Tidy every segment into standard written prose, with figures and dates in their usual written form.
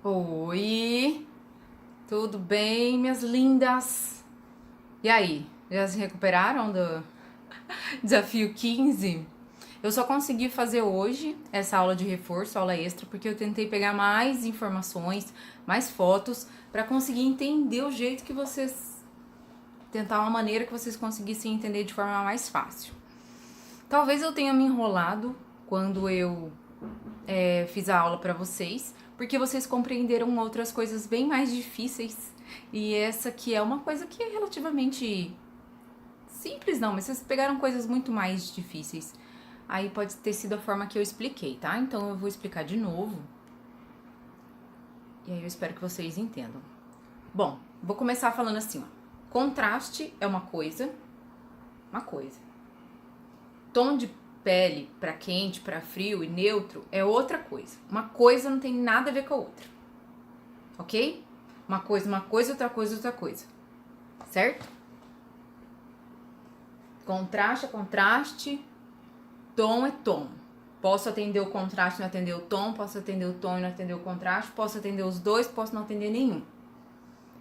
Oi, tudo bem, minhas lindas? E aí, já se recuperaram do desafio 15? Eu só consegui fazer hoje essa aula de reforço, aula extra, porque eu tentei pegar mais informações, mais fotos, para conseguir entender o jeito que vocês. Tentar uma maneira que vocês conseguissem entender de forma mais fácil. Talvez eu tenha me enrolado quando eu fiz a aula para vocês, porque vocês compreenderam outras coisas bem mais difíceis. E essa aqui é uma coisa que é relativamente simples, não, mas vocês pegaram coisas muito mais difíceis. Aí pode ter sido a forma que eu expliquei, tá? Então eu vou explicar de novo. E aí eu espero que vocês entendam. Bom, vou começar falando assim, ó. Contraste é uma coisa. Tom de pele para quente, para frio e neutro é outra coisa. Uma coisa não tem nada a ver com a outra. Ok? Uma coisa, outra coisa, outra coisa. Certo? Contraste é contraste, tom é tom. Posso atender o contraste e não atender o tom, posso atender o tom e não atender o contraste, posso atender os dois, posso não atender nenhum.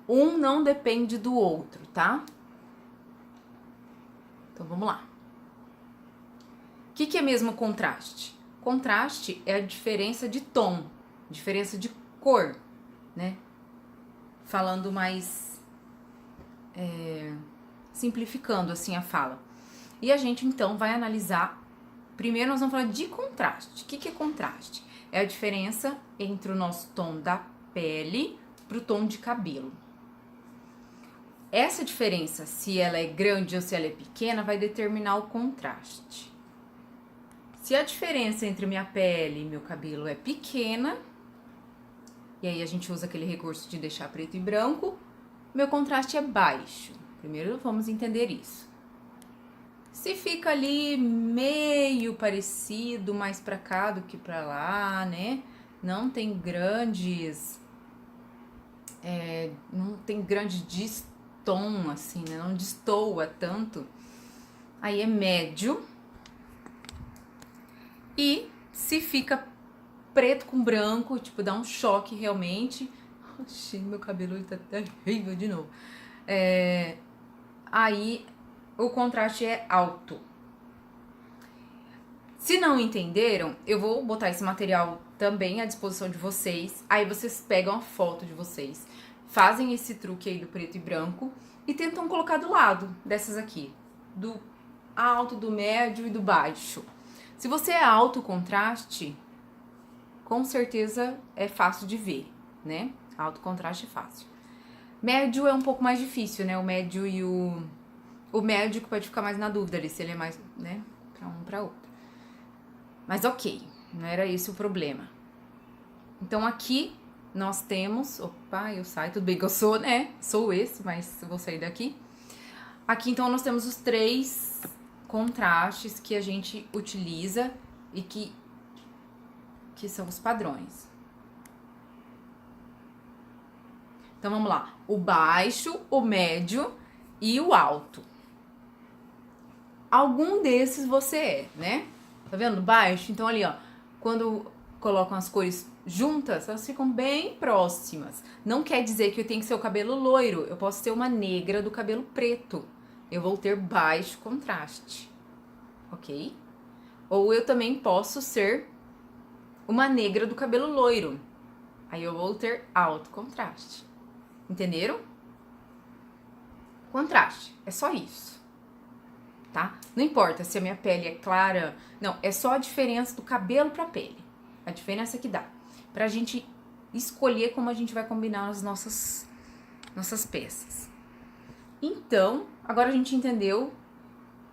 Um não depende do outro, tá? Então vamos lá. O que é mesmo contraste? Contraste é a diferença de tom, diferença de cor, né? Falando mais simplificando assim a fala. E a gente então vai analisar. Primeiro nós vamos falar de contraste. O que é contraste? É a diferença entre o nosso tom da pele para o tom de cabelo. Essa diferença, se ela é grande ou se ela é pequena, vai determinar o contraste. Se a diferença entre minha pele e meu cabelo é pequena, e aí a gente usa aquele recurso de deixar preto e branco, meu contraste é baixo. Primeiro vamos entender isso. Se fica ali meio parecido, mais pra cá do que pra lá, né? Não tem grandes... não tem grande distom, assim, né? Não destoa tanto. Aí é médio. E se fica preto com branco, tipo, dá um choque realmente. Oxi, meu cabelo tá terrível de novo. Aí o contraste é alto. Se não entenderam, eu vou botar esse material também à disposição de vocês. Aí vocês pegam a foto de vocês, fazem esse truque aí do preto e branco e tentam colocar do lado dessas aqui, do alto, do médio e do baixo. Se você é alto contraste, com certeza é fácil de ver, né? Alto contraste é fácil. Médio é um pouco mais difícil, né? O médio e o médio que pode ficar mais na dúvida ali, se ele é mais, né, pra um pra outro. Mas ok, não era esse o problema. Então aqui nós temos... Opa, eu saio, tudo bem que eu sou, né? Sou esse, mas eu vou sair daqui. Aqui então nós temos os 3 contrastes que a gente utiliza e que são os padrões. Então vamos lá. O baixo, o médio e o alto. Algum desses você é, né? Tá vendo? Baixo. Então ali, ó, quando colocam as cores juntas, elas ficam bem próximas. Não quer dizer que eu tenho que ser o cabelo loiro. Eu posso ter uma negra do cabelo preto. Eu vou ter baixo contraste. Ok? Ou eu também posso ser uma negra do cabelo loiro. Aí eu vou ter alto contraste. Entenderam? Contraste. É só isso. Tá? Não importa se a minha pele é clara. Não, é só a diferença do cabelo pra pele. A diferença que dá. Pra gente escolher como a gente vai combinar as nossas peças. Então, agora a gente entendeu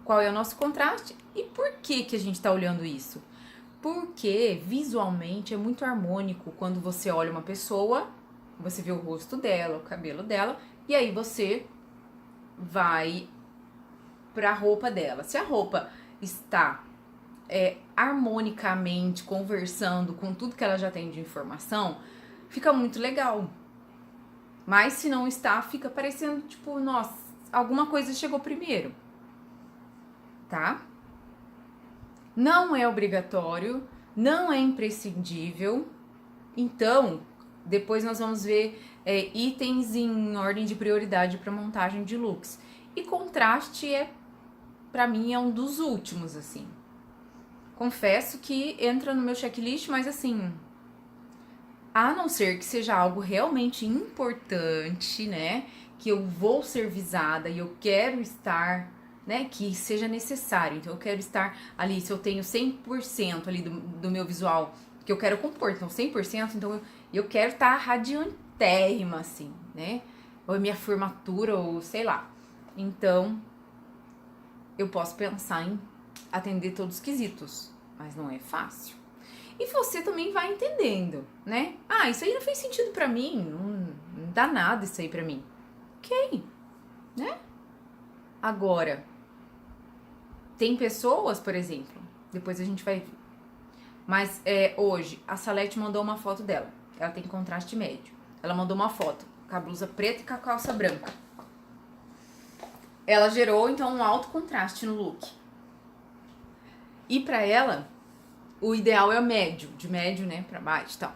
qual é o nosso contraste e por que a gente tá olhando isso. Porque visualmente é muito harmônico quando você olha uma pessoa, você vê o rosto dela, o cabelo dela, e aí você vai pra roupa dela. Se a roupa está harmonicamente conversando com tudo que ela já tem de informação, fica muito legal. Mas se não está, fica parecendo tipo, nossa, alguma coisa chegou primeiro. Tá? Não é obrigatório, não é imprescindível. Então, Depois nós vamos ver itens em ordem de prioridade para montagem de looks. E contraste pra mim, é um dos últimos, assim. Confesso que entra no meu checklist, mas assim, a não ser que seja algo realmente importante, né? Que eu vou ser visada e eu quero estar, né? Que seja necessário. Então, eu quero estar ali, se eu tenho 100% ali do meu visual, que eu quero compor, então 100%, então eu quero estar radiantérrima, assim, né? Ou minha formatura, ou sei lá. Então, eu posso pensar em atender todos os quesitos, mas não é fácil. E você também vai entendendo, né? Ah, isso aí não fez sentido pra mim, não dá nada isso aí pra mim. Ok, né? Agora, tem pessoas, por exemplo, depois a gente vai ver, mas hoje a Salete mandou uma foto dela, ela tem contraste médio. Ela mandou uma foto com a blusa preta e com a calça branca. Ela gerou, então, um alto contraste no look. E pra ela, o ideal é o médio, de médio, né, pra baixo e tal.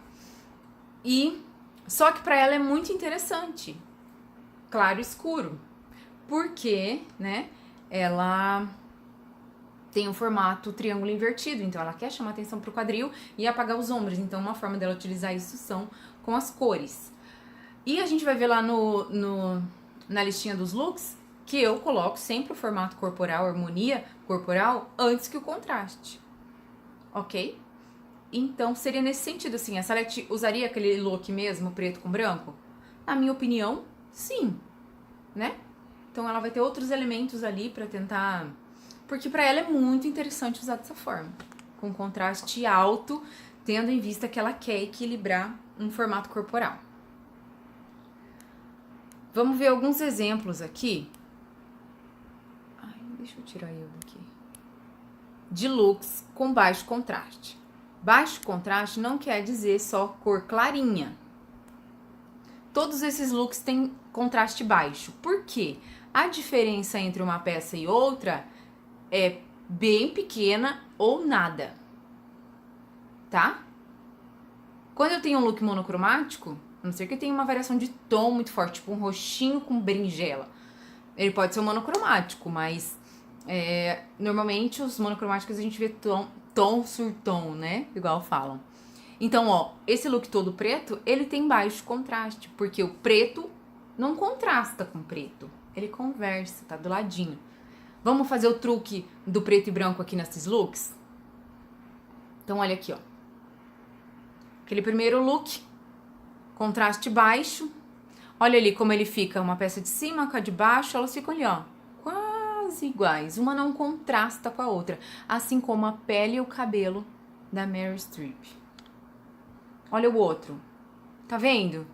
E, só que pra ela é muito interessante, claro e escuro. Porque, né, ela tem um formato triângulo invertido, então ela quer chamar atenção pro quadril e apagar os ombros. Então, uma forma dela utilizar isso são com as cores. E a gente vai ver lá na listinha dos looks que eu coloco sempre o formato corporal, harmonia corporal, antes que o contraste. Ok? Então, seria nesse sentido, assim, a Salete usaria aquele look mesmo, preto com branco? Na minha opinião, sim, né? Então, ela vai ter outros elementos ali pra tentar... Porque pra ela é muito interessante usar dessa forma, com contraste alto, tendo em vista que ela quer equilibrar um formato corporal. Vamos ver alguns exemplos aqui. Ai, deixa eu tirar eu daqui. De looks com baixo contraste. Baixo contraste não quer dizer só cor clarinha. Todos esses looks têm contraste baixo. Por quê? A diferença entre uma peça e outra é bem pequena ou nada. Tá? Quando eu tenho um look monocromático, a não ser que eu tenha uma variação de tom muito forte, tipo um roxinho com berinjela, ele pode ser um monocromático, mas normalmente os monocromáticos a gente vê tom sur tom, né? Igual falam. Então, ó, esse look todo preto, ele tem baixo contraste, porque o preto não contrasta com preto, ele conversa, tá do ladinho. Vamos fazer o truque do preto e branco aqui nesses looks? Então, olha aqui, ó. Aquele primeiro look, contraste baixo. Olha ali como ele fica, uma peça de cima com a de baixo, elas ficam ali, ó, quase iguais. Uma não contrasta com a outra, assim como a pele e o cabelo da Meryl Streep. Olha o outro, tá vendo?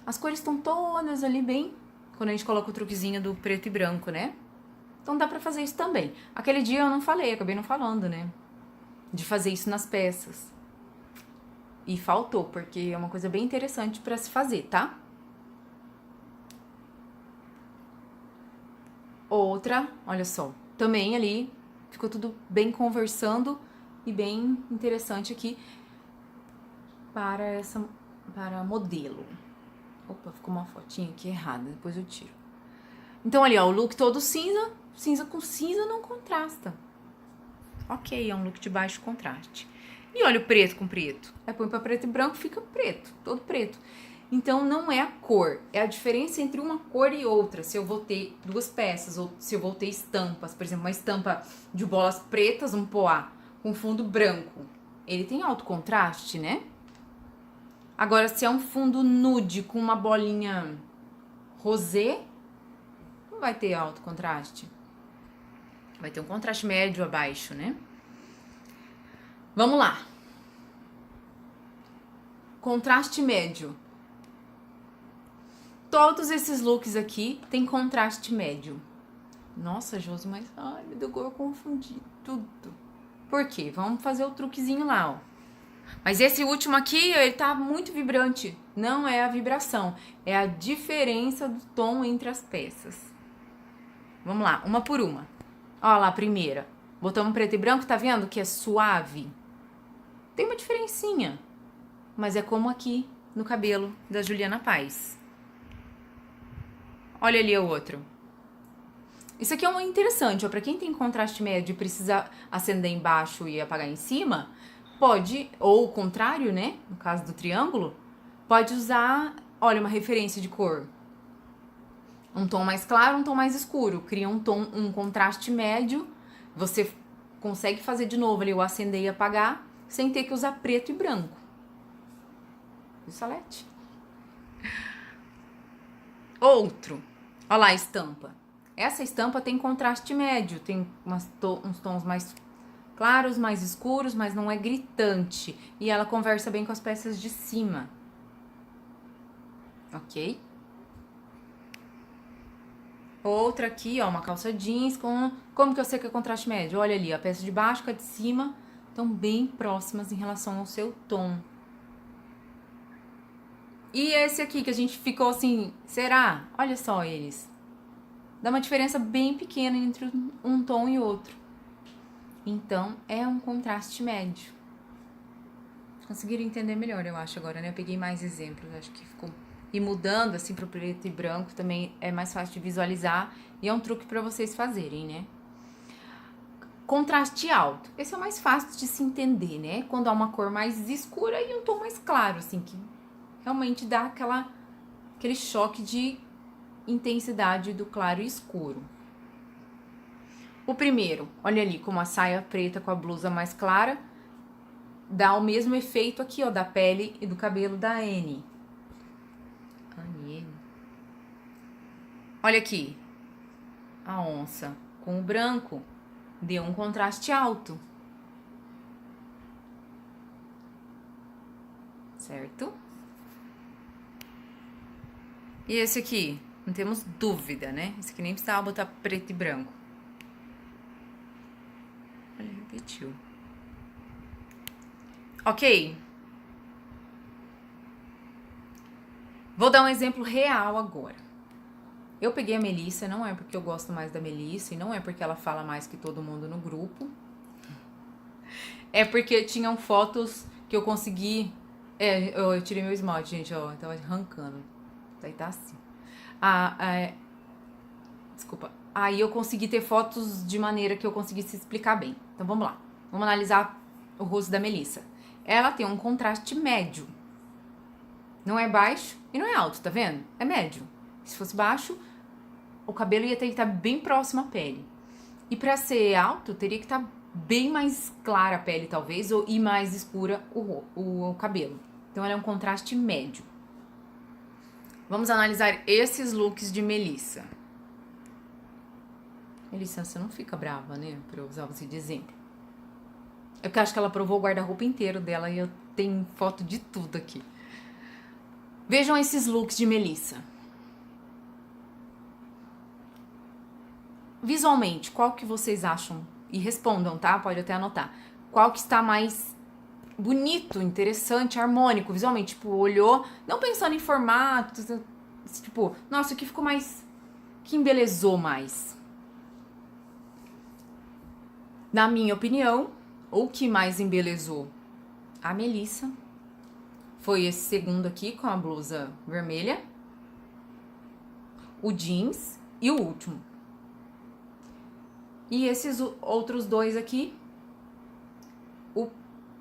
As cores estão todas ali bem, quando a gente coloca o truquezinho do preto e branco, né? Então dá pra fazer isso também. Aquele dia eu não falei, acabei não falando, né? De fazer isso nas peças. E faltou, porque é uma coisa bem interessante pra se fazer, tá? Outra, olha só, também ali ficou tudo bem conversando e bem interessante aqui para modelo. Opa, ficou uma fotinha aqui errada, depois eu tiro. Então ali, ó, o look todo cinza, cinza com cinza não contrasta. Ok, é um look de baixo contraste. E olha o preto com preto. Aí põe pra preto e branco, fica preto, todo preto. Então, não é a cor, é a diferença entre uma cor e outra. Se eu vou ter duas peças, ou se eu vou ter estampas. Por exemplo, uma estampa de bolas pretas, um poá, com fundo branco. Ele tem alto contraste, né? Agora, se é um fundo nude com uma bolinha rosé, não vai ter alto contraste. Vai ter um contraste médio abaixo, né? Vamos lá. Contraste médio. Todos esses looks aqui tem contraste médio. Nossa, Josi, mas... Ai, meu Deus, eu confundi tudo. Por quê? Vamos fazer o truquezinho lá, ó. Mas esse último aqui, ele tá muito vibrante. Não é a vibração, é a diferença do tom entre as peças. Vamos lá, uma por uma. Ó lá, a primeira. Botamos preto e branco, tá vendo que é suave? Tem uma diferencinha, mas é como aqui, no cabelo da Juliana Paz. Olha ali o outro. Isso aqui é muito interessante, ó, pra quem tem contraste médio e precisa acender embaixo e apagar em cima, pode, ou o contrário, né, no caso do triângulo, pode usar, olha, uma referência de cor. Um tom mais claro, um tom mais escuro. Cria um contraste médio. Você consegue fazer de novo ali o acender e apagar, sem ter que usar preto e branco. Viu, Salete? Outro. Olha lá a estampa. Essa estampa tem contraste médio, tem uns tons mais claros, mais escuros, mas não é gritante. E ela conversa bem com as peças de cima. Ok? Outra aqui, ó, uma calça jeans com... Como que eu sei que é contraste médio? Olha ali, a peça de baixo com a de cima estão bem próximas em relação ao seu tom. E esse aqui que a gente ficou assim, será? Olha só eles. Dá uma diferença bem pequena entre um tom e outro. Então, é um contraste médio. Conseguiram entender melhor, eu acho, agora, né? Eu peguei mais exemplos, acho que ficou... E mudando, assim, pro preto e branco também é mais fácil de visualizar. E é um truque pra vocês fazerem, né? Contraste alto. Esse é o mais fácil de se entender, né? Quando há uma cor mais escura e um tom mais claro, assim, que realmente dá aquele choque de intensidade do claro e escuro. O primeiro, olha ali como a saia preta com a blusa mais clara dá o mesmo efeito aqui, ó, da pele e do cabelo da Annie. Olha aqui, a onça com o branco deu um contraste alto. Certo? E esse aqui, não temos dúvida, né? Esse aqui nem precisava botar preto e branco. Olha, repetiu. Ok? Vou dar um exemplo real agora. Eu peguei a Melissa, não é porque eu gosto mais da Melissa e não é porque ela fala mais que todo mundo no grupo. É porque tinham fotos que eu consegui... eu tirei meu esmalte, gente, ó, tava arrancando. Daí tá assim. Desculpa. Aí eu consegui ter fotos de maneira que eu conseguisse explicar bem. Então vamos lá. Vamos analisar o rosto da Melissa. Ela tem um contraste médio. Não é baixo e não é alto, tá vendo? É médio. Se fosse baixo, o cabelo ia ter que estar bem próximo à pele. E pra ser alto, teria que estar bem mais clara a pele, talvez, e mais escura o cabelo. Então ela é um contraste médio. Vamos analisar esses looks de Melissa. Melissa, você não fica brava, né? Pra eu usar você de exemplo. É porque eu acho que ela provou o guarda-roupa inteiro dela e eu tenho foto de tudo aqui. Vejam esses looks de Melissa. Visualmente, qual que vocês acham? E respondam, tá? Pode até anotar. Qual que está mais bonito, interessante, harmônico, visualmente? Tipo, olhou, não pensando em formato, tipo, nossa, o que ficou mais... que embelezou mais? Na minha opinião, o que mais embelezou a Melissa foi esse segundo aqui com a blusa vermelha, o jeans e o último. E esses outros dois aqui,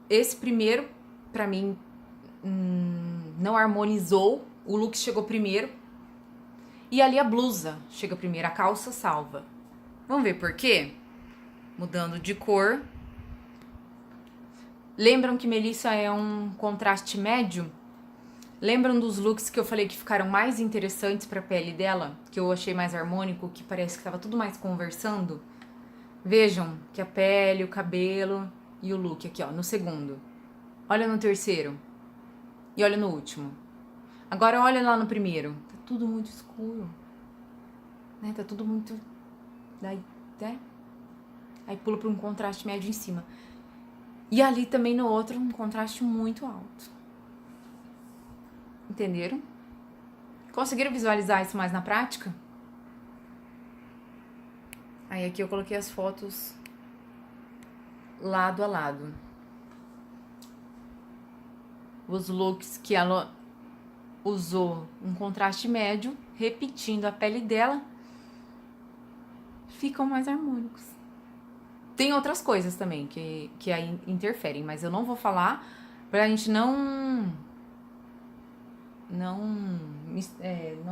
esse primeiro, pra mim, não harmonizou, o look chegou primeiro, e ali a blusa chega primeiro, a calça salva. Vamos ver por quê? Mudando de cor. Lembram que Melissa é um contraste médio? Lembram dos looks que eu falei que ficaram mais interessantes pra pele dela? Que eu achei mais harmônico, que parece que tava tudo mais conversando? Vejam que a pele, o cabelo e o look aqui, ó, no segundo. Olha no terceiro. E olha no último. Agora olha lá no primeiro. Tá tudo muito escuro. Né? Tá tudo muito... Daí, né? Aí pula pra um contraste médio em cima. E ali também no outro, um contraste muito alto. Entenderam? Conseguiram visualizar isso mais na prática? Aí aqui eu coloquei as fotos lado a lado. Os looks que ela usou um contraste médio, repetindo a pele dela, ficam mais harmônicos. Tem outras coisas também que aí interferem, mas eu não vou falar pra gente não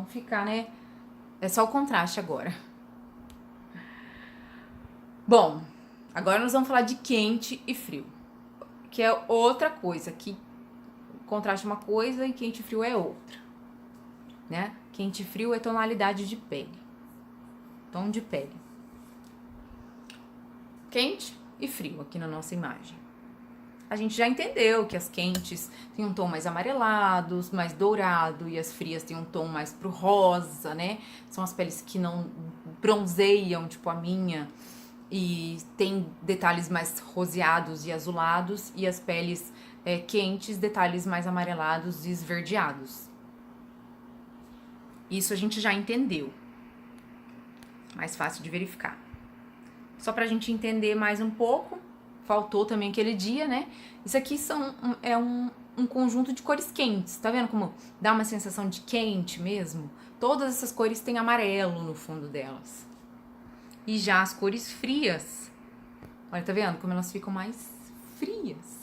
ficar, né? É só o contraste agora. Bom, agora nós vamos falar de quente e frio, que é outra coisa, que contraste é uma coisa e quente e frio é outra, né? Quente e frio é tonalidade de pele, tom de pele. Quente e frio aqui na nossa imagem. A gente já entendeu que as quentes têm um tom mais amarelado, mais dourado, e as frias têm um tom mais pro rosa, né? São as peles que não bronzeiam, tipo a minha, e tem detalhes mais roseados e azulados, e as peles quentes, detalhes mais amarelados e esverdeados. Isso a gente já entendeu. Mais fácil de verificar. Só pra gente entender mais um pouco, faltou também aquele dia, né? Isso aqui é um conjunto de cores quentes, tá vendo como dá uma sensação de quente mesmo? Todas essas cores têm amarelo no fundo delas. E já as cores frias, olha, tá vendo como elas ficam mais frias?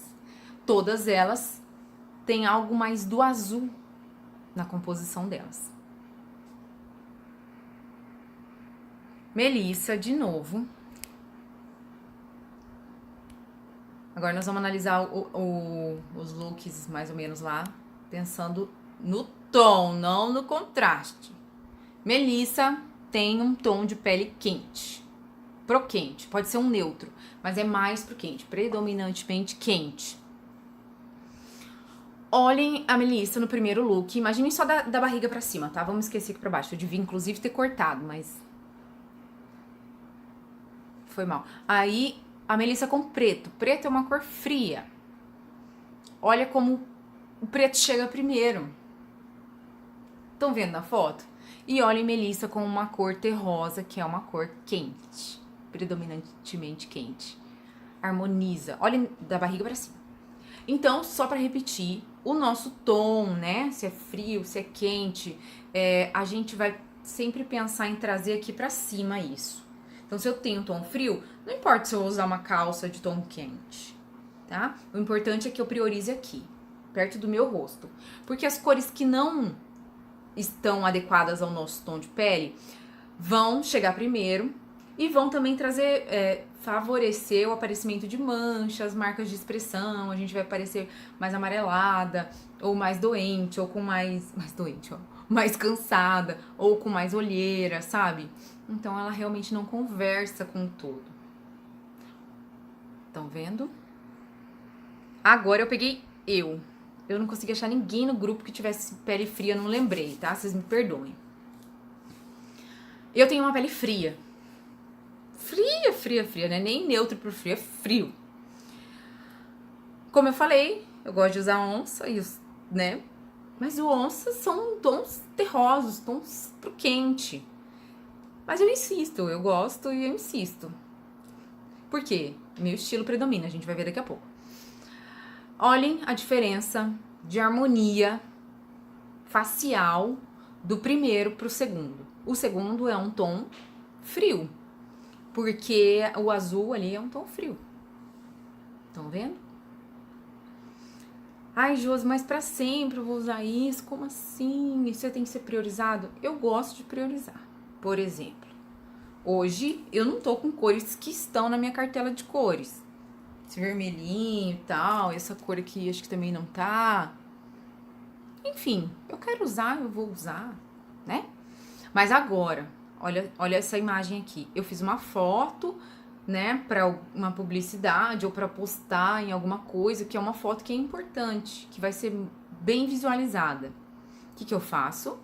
Todas elas têm algo mais do azul na composição delas. Melissa, de novo. Agora nós vamos analisar os looks mais ou menos lá, pensando no tom, não no contraste. Melissa tem um tom de pele quente, pro quente, pode ser um neutro, mas é mais pro quente, predominantemente quente. Olhem a Melissa no primeiro look, imaginem só da barriga pra cima, tá? Vamos esquecer aqui pra baixo, eu devia inclusive ter cortado, mas foi mal. Aí a Melissa com preto, preto é uma cor fria. Olha como o preto chega primeiro. Estão vendo na foto? E olhem Melissa com uma cor terrosa, que é uma cor quente, predominantemente quente. Harmoniza. Olhem da barriga pra cima. Então, só pra repetir, o nosso tom, né? Se é frio, se é quente, a gente vai sempre pensar em trazer aqui pra cima isso. Então, se eu tenho tom frio, não importa se eu vou usar uma calça de tom quente, tá? O importante é que eu priorize aqui, perto do meu rosto. Porque as cores que não estão adequadas ao nosso tom de pele vão chegar primeiro e vão também trazer, favorecer o aparecimento de manchas, marcas de expressão. A gente vai parecer mais amarelada, ou mais doente, ou com mais doente, ó, mais cansada, ou com mais olheira, sabe? Então ela realmente não conversa com o todo. Estão vendo? Agora eu peguei eu. Eu não consegui achar ninguém no grupo que tivesse pele fria, não lembrei, tá? Vocês me perdoem. Eu tenho uma pele fria. Fria, né? Nem neutro pro frio, é frio. Como eu falei, eu gosto de usar onça, né? Mas o onça são tons terrosos, tons pro quente. Mas eu insisto, eu gosto e eu insisto. Por quê? Meu estilo predomina, a gente vai ver daqui a pouco. Olhem a diferença de harmonia facial do primeiro pro segundo. O segundo é um tom frio, porque o azul ali é um tom frio. Estão vendo? Ai, Josi, mas pra sempre eu vou usar isso? Como assim? Isso tem que ser priorizado? Eu gosto de priorizar. Por exemplo, hoje eu não tô com cores que estão na minha cartela de cores. Esse vermelhinho e tal, essa cor aqui acho que também não tá. Enfim, eu quero usar, eu vou usar, né? Mas agora, olha essa imagem aqui. Eu fiz uma foto, né, pra uma publicidade ou pra postar em alguma coisa, que é uma foto que é importante, que vai ser bem visualizada. O que eu faço?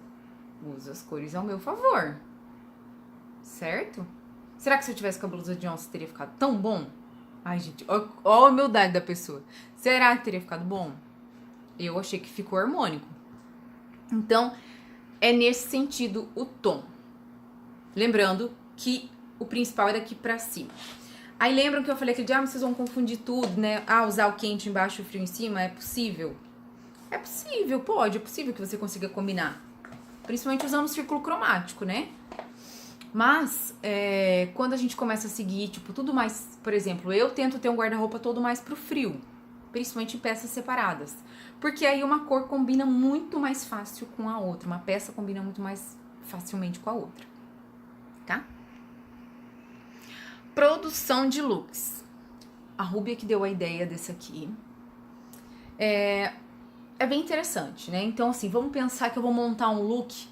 Uso as cores ao meu favor. Certo? Será que se eu tivesse com a blusa de onça teria ficado tão bom? Ai, gente, ó a humildade da pessoa. Será que teria ficado bom? Eu achei que ficou harmônico. Então, é nesse sentido o tom. Lembrando que o principal é daqui pra cima. Aí lembram que eu falei que vocês vão confundir tudo, né? Ah, usar o quente embaixo e o frio em cima, é possível? É possível, é possível que você consiga combinar. Principalmente usando o círculo cromático, né? Mas, quando a gente começa a seguir, tipo, tudo mais... Por exemplo, eu tento ter um guarda-roupa todo mais pro frio. Principalmente em peças separadas. Porque aí uma cor combina muito mais fácil com a outra. Uma peça combina muito mais facilmente com a outra. Tá? Produção de looks. A Rúbia que deu a ideia desse aqui. É bem interessante, né? Então, assim, vamos pensar que eu vou montar um look.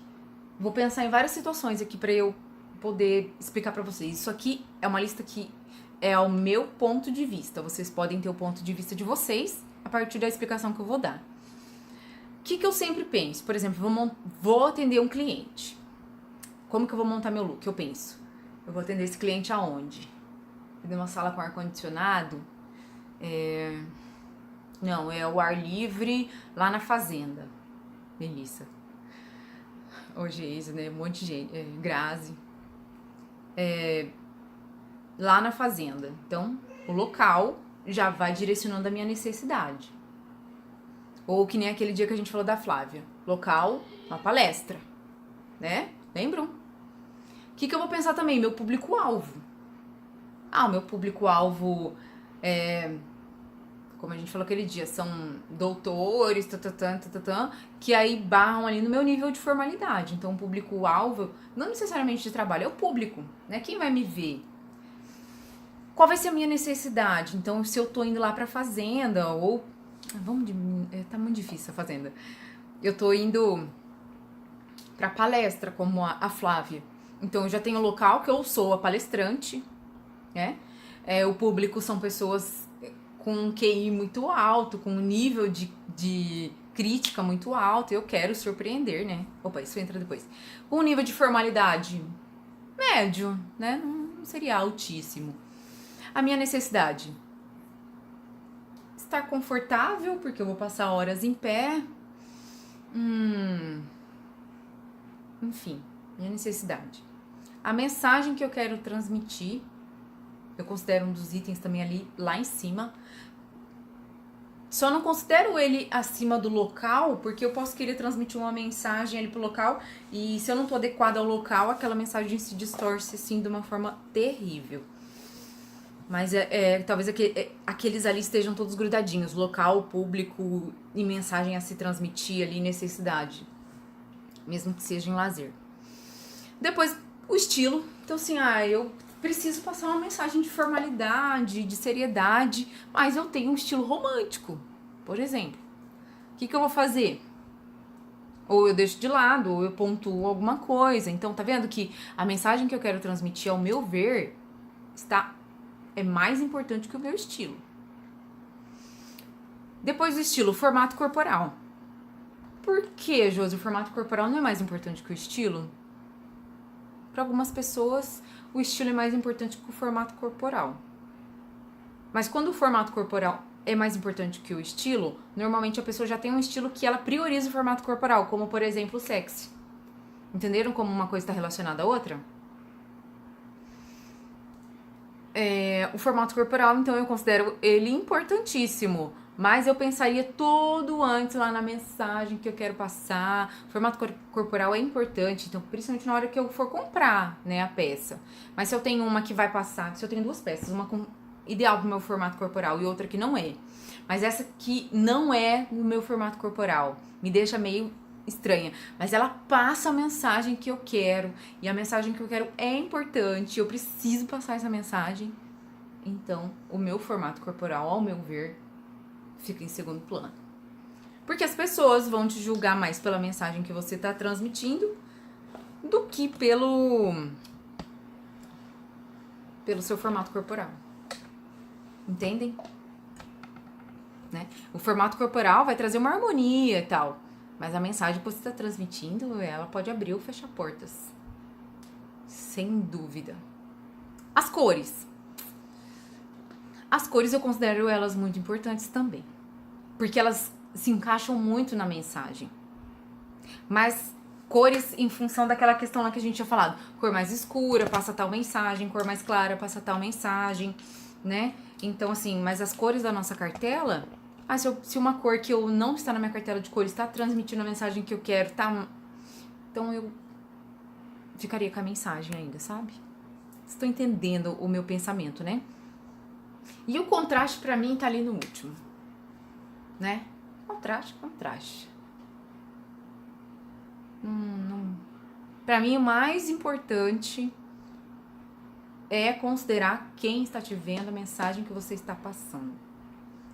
Vou pensar em várias situações aqui pra eu poder explicar pra vocês. Isso aqui é uma lista que é o meu ponto de vista. Vocês podem ter o ponto de vista de vocês a partir da explicação que eu vou dar. O que eu sempre penso? Por exemplo, vou atender um cliente. Como que eu vou montar meu look? Eu penso, eu vou atender esse cliente aonde? Numa sala com ar-condicionado? Não, é o ar livre lá na fazenda. Melissa. Hoje é isso, né? Um monte de gente. Grazi. Lá na fazenda. Então, o local já vai direcionando a minha necessidade. Ou que nem aquele dia que a gente falou da Flávia. Local, uma palestra. Né? Lembram? O que eu vou pensar também? Meu público-alvo. O meu público-alvo como a gente falou aquele dia, são doutores, que aí barram ali no meu nível de formalidade. Então, o público-alvo, não necessariamente de trabalho, é o público, né? Quem vai me ver? Qual vai ser a minha necessidade? Então, se eu tô indo lá pra fazenda, ou... tá muito difícil a fazenda. Eu tô indo pra palestra, como a Flávia. Então, eu já tenho o local que eu sou a palestrante, né? O público são pessoas com um QI muito alto, com um nível de crítica muito alto. Eu quero surpreender, né? Opa, isso entra depois. Com um nível de formalidade médio, né? Não seria altíssimo. A minha necessidade: estar confortável, porque eu vou passar horas em pé. Enfim, minha necessidade. A mensagem que eu quero transmitir, eu considero um dos itens também ali lá em cima. Só não considero ele acima do local, porque eu posso querer transmitir uma mensagem ali pro local, e se eu não tô adequada ao local, aquela mensagem se distorce assim de uma forma terrível. Mas talvez aqueles ali estejam todos grudadinhos. Local, público e mensagem a se transmitir ali, necessidade. Mesmo que seja em lazer. Depois, o estilo. Então, assim, eu preciso passar uma mensagem de formalidade, de seriedade, mas eu tenho um estilo romântico, por exemplo. O que eu vou fazer? Ou eu deixo de lado, ou eu pontuo alguma coisa. Então, tá vendo que a mensagem que eu quero transmitir, ao meu ver, é mais importante que o meu estilo. Depois do estilo, formato corporal. Por que, Josi, o formato corporal não é mais importante que o estilo? Para algumas pessoas, o estilo é mais importante que o formato corporal. Mas quando o formato corporal é mais importante que o estilo, normalmente a pessoa já tem um estilo que ela prioriza o formato corporal, como, por exemplo, o sexy. Entenderam como uma coisa está relacionada à outra? O formato corporal, então, eu considero ele importantíssimo, mas eu pensaria todo antes lá na mensagem que eu quero passar. O formato corporal é importante, então, principalmente na hora que eu for comprar, né, a peça. Mas se eu tenho uma que vai passar, se eu tenho duas peças, uma com ideal pro meu formato corporal e outra que não é, mas essa que não é no meu formato corporal, me deixa meio estranha, mas ela passa a mensagem que eu quero, e a mensagem que eu quero é importante, eu preciso passar essa mensagem. Então, o meu formato corporal, ao meu ver, fica em segundo plano. Porque as pessoas vão te julgar mais pela mensagem que você está transmitindo do que pelo seu formato corporal. Entendem? Né? O formato corporal vai trazer uma harmonia e tal, mas a mensagem que você está transmitindo, ela pode abrir ou fechar portas. Sem dúvida. As cores. As cores eu considero elas muito importantes também, porque elas se encaixam muito na mensagem. Mas cores em função daquela questão lá que a gente tinha falado. Cor mais escura passa tal mensagem, cor mais clara passa tal mensagem, né? Então, assim, mas as cores da nossa cartela, Ah, se uma cor que eu não está na minha cartela de cores está transmitindo a mensagem que eu quero, tá? Então eu ficaria com a mensagem ainda, sabe? Estou entendendo o meu pensamento, né? E o contraste pra mim tá ali no último, né? Contraste. Pra mim o mais importante é considerar quem está te vendo, a mensagem que você está passando.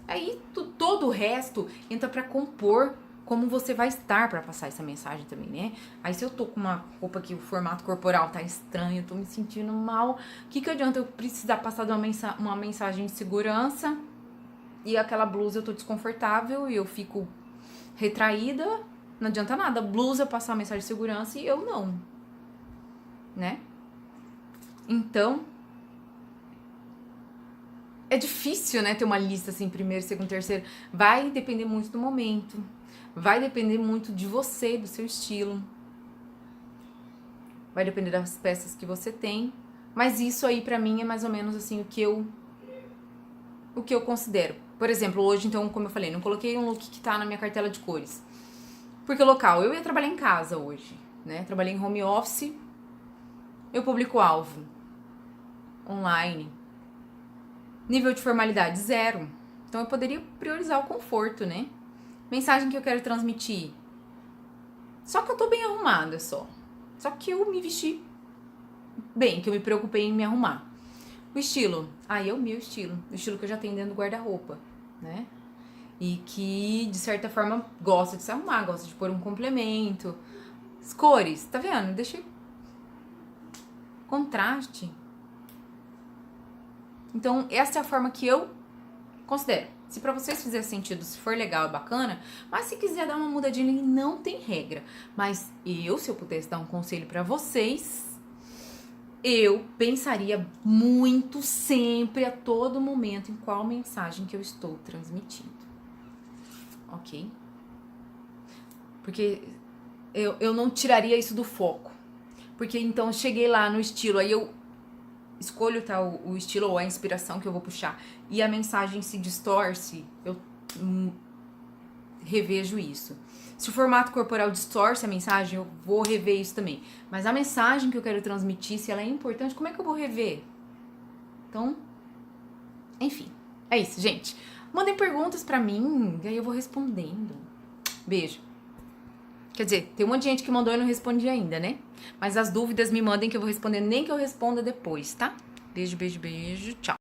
Aí todo o resto entra pra compor como você vai estar pra passar essa mensagem também, né? Aí se eu tô com uma roupa que o formato corporal tá estranho, eu tô me sentindo mal, o que adianta eu precisar passar de uma mensagem de segurança e aquela blusa eu tô desconfortável e eu fico retraída? Não adianta nada, blusa passar a mensagem de segurança e eu não, né? Então, é difícil, né, ter uma lista assim, primeiro, segundo, terceiro. Vai depender muito do momento. Vai depender muito de você, do seu estilo. Vai depender das peças que você tem. Mas isso aí, pra mim, é mais ou menos assim, o que eu considero. Por exemplo, hoje, então, como eu falei, não coloquei um look que tá na minha cartela de cores. Porque local, eu ia trabalhar em casa hoje, né? Trabalhei em home office. Eu publico alvo online. Nível de formalidade, 0. Então eu poderia priorizar o conforto, né? Mensagem que eu quero transmitir. Só que eu tô bem arrumada só. Só que eu me vesti bem, que eu me preocupei em me arrumar. O estilo. É o meu estilo. O estilo que eu já tenho dentro do guarda-roupa, né? E que, de certa forma, gosta de se arrumar, gosta de pôr um complemento. As cores, tá vendo? Deixa contraste. Então, essa é a forma que eu considero. Se pra vocês fizer sentido, se for legal, é bacana. Mas se quiser dar uma mudadinha, não tem regra. Mas se eu pudesse dar um conselho pra vocês, eu pensaria muito sempre, a todo momento, em qual mensagem que eu estou transmitindo. Ok? Porque eu não tiraria isso do foco. Porque então eu cheguei lá no estilo, aí eu escolho o estilo ou a inspiração que eu vou puxar e a mensagem se distorce, eu revejo isso. Se o formato corporal distorce a mensagem, eu vou rever isso também. Mas a mensagem que eu quero transmitir, se ela é importante, como é que eu vou rever? Então, enfim, é isso, gente. Mandem perguntas pra mim e aí eu vou respondendo. Beijo. Quer dizer, tem um monte de gente que mandou e eu não respondi ainda, né? Mas as dúvidas me mandem que eu vou responder, nem que eu responda depois, tá? Beijo, beijo, beijo. Tchau.